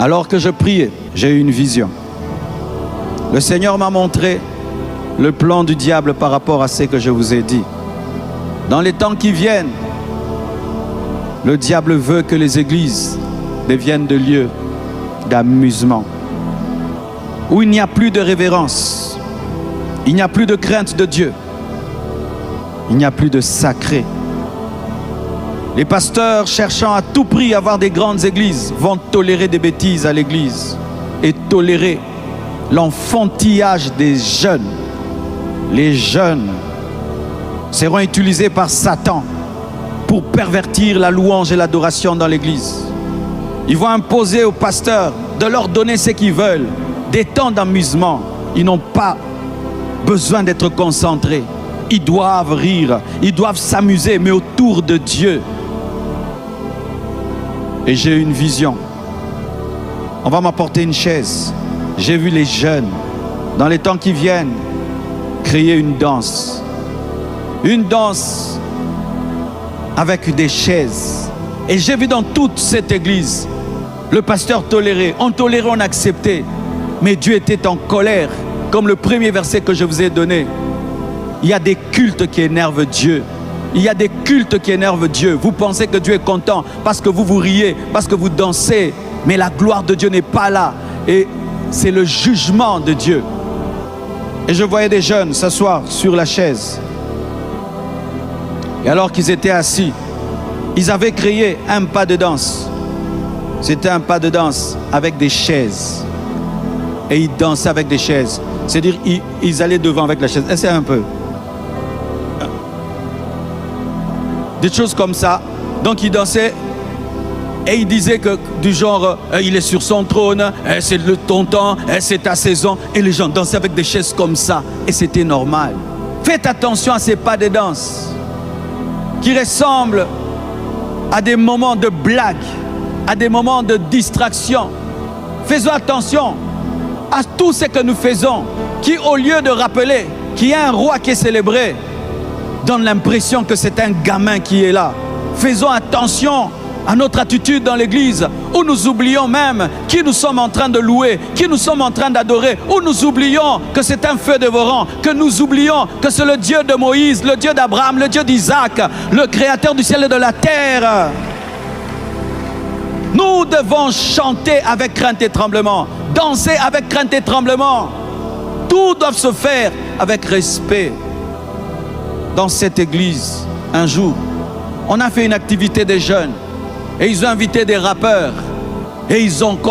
Alors que je priais, j'ai eu une vision. Le Seigneur m'a montré le plan du diable par rapport à ce que je vous ai dit. Dans les temps qui viennent, le diable veut que les églises deviennent des lieux d'amusement, où il n'y a plus de révérence, il n'y a plus de crainte de Dieu, il n'y a plus de sacré. Les pasteurs cherchant à tout prix à avoir des grandes églises vont tolérer des bêtises à l'église et tolérer l'enfantillage des jeunes. Les jeunes seront utilisés par Satan pour pervertir la louange et l'adoration dans l'église. Ils vont imposer aux pasteurs de leur donner ce qu'ils veulent, des temps d'amusement. Ils n'ont pas besoin d'être concentrés. Ils doivent rire, ils doivent s'amuser, mais autour de Dieu. Et j'ai eu une vision. On va m'apporter une chaise. J'ai vu les jeunes, dans les temps qui viennent, créer une danse. Une danse avec des chaises. Et j'ai vu dans toute cette église, le pasteur toléré, on tolérait, on acceptait. Mais Dieu était en colère, comme le premier verset que je vous ai donné. Il y a des cultes qui énervent Dieu. Il y a des cultes qui énervent Dieu. Vous pensez que Dieu est content parce que vous riez, parce que vous dansez. Mais la gloire de Dieu n'est pas là. Et c'est le jugement de Dieu. Et je voyais des jeunes s'asseoir sur la chaise. Et alors qu'ils étaient assis, ils avaient créé un pas de danse. C'était un pas de danse avec des chaises. Et ils dansaient avec des chaises. C'est-à-dire ils allaient devant avec la chaise. Essayez un peu. Des choses comme ça. Donc ils dansaient et ils disaient que du genre il est sur son trône, c'est ton temps, c'est ta saison. Et les gens dansaient avec des chaises comme ça. Et c'était normal. Faites attention à ces pas de danse qui ressemblent à des moments de blague, à des moments de distraction. Faisons attention à tout ce que nous faisons qui, au lieu de rappeler qu'il y a un roi qui est célébré, donne l'impression que c'est un gamin qui est là. Faisons attention à notre attitude dans l'église, où nous oublions même qui nous sommes en train de louer, qui nous sommes en train d'adorer, où nous oublions que c'est un feu dévorant, que nous oublions que c'est le Dieu de Moïse, le Dieu d'Abraham, le Dieu d'Isaac, le créateur du ciel et de la terre. Nous devons chanter avec crainte et tremblement, danser avec crainte et tremblement. Tout doit se faire avec respect. Dans cette église, un jour, on a fait une activité des jeunes et ils ont invité des rappeurs et ils ont commencé